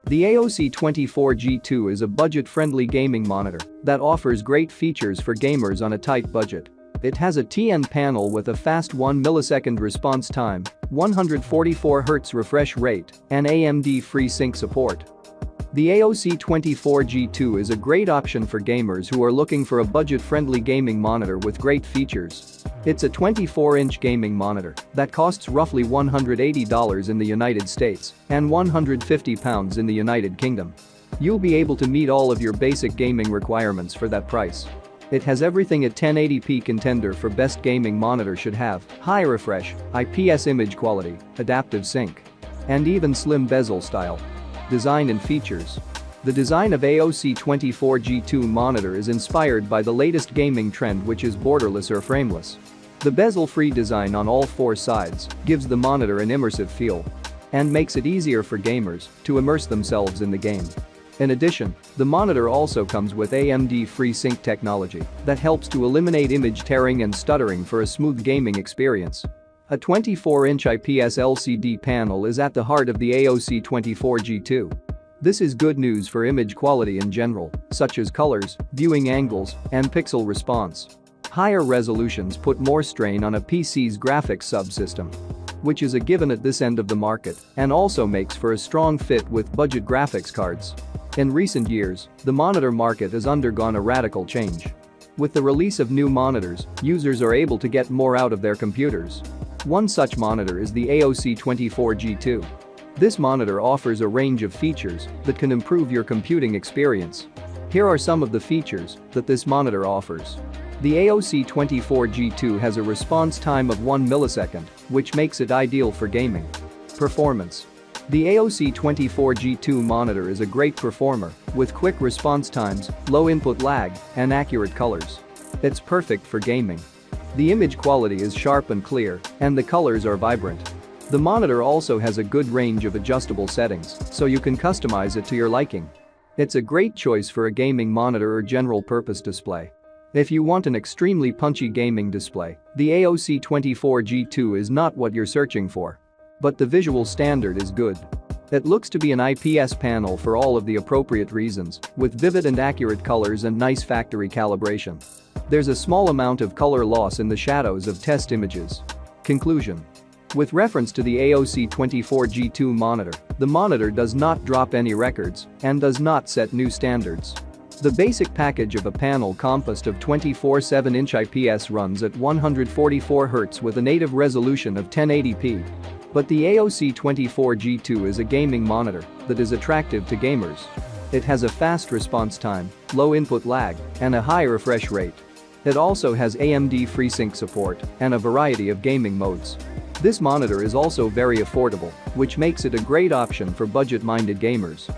The AOC 24G2 is a budget-friendly gaming monitor that offers great features for gamers on a tight budget. It has a TN panel with a fast 1 millisecond response time, 144Hz refresh rate, and AMD Free Sync Support. The AOC 24G2 is a great option for gamers who are looking for a budget-friendly gaming monitor with great features. It's a 24-inch gaming monitor that costs roughly $180 in the United States and £150 in the United Kingdom. You'll be able to meet all of your basic gaming requirements for that price. It has everything a 1080p contender for best gaming monitor should have: high refresh, IPS image quality, adaptive sync, and even slim bezel style. Design and features. The design of AOC 24G2 monitor is inspired by the latest gaming trend, which is borderless or frameless. The bezel-free design on all four sides gives the monitor an immersive feel and makes it easier for gamers to immerse themselves in the game. In addition, the monitor also comes with AMD Free Sync technology that helps to eliminate image tearing and stuttering for a smooth gaming experience. A 24-inch IPS LCD panel is at the heart of the AOC 24G2. This is good news for image quality in general, such as colors, viewing angles, and pixel response. Higher resolutions put more strain on a PC's graphics subsystem, which is a given at this end of the market and also makes for a strong fit with budget graphics cards. In recent years, the monitor market has undergone a radical change. With the release of new monitors, users are able to get more out of their computers. One such monitor is the AOC 24G2. This monitor offers a range of features that can improve your computing experience. Here are some of the features that this monitor offers. The AOC 24G2 has a response time of 1 millisecond, which makes it ideal for gaming. Performance. The AOC 24G2 monitor is a great performer with quick response times, low input lag, and accurate colors. It's perfect for gaming. The image quality is sharp and clear, and the colors are vibrant. The monitor also has a good range of adjustable settings, so you can customize it to your liking. It's a great choice for a gaming monitor or general-purpose display. If you want an extremely punchy gaming display, the AOC 24G2 is not what you're searching for. But the visual standard is good. It looks to be an IPS panel for all of the appropriate reasons, with vivid and accurate colors and nice factory calibration. There's a small amount of color loss in the shadows of test images. Conclusion. With reference to the AOC 24G2 monitor, the monitor does not drop any records and does not set new standards. The basic package of a panel composed of 24/7-inch IPS runs at 144Hz with a native resolution of 1080p. But the AOC 24G2 is a gaming monitor that is attractive to gamers. It has a fast response time, low input lag, and a high refresh rate. It also has AMD Free Sync support and a variety of gaming modes. This monitor is also very affordable, which makes it a great option for budget-minded gamers.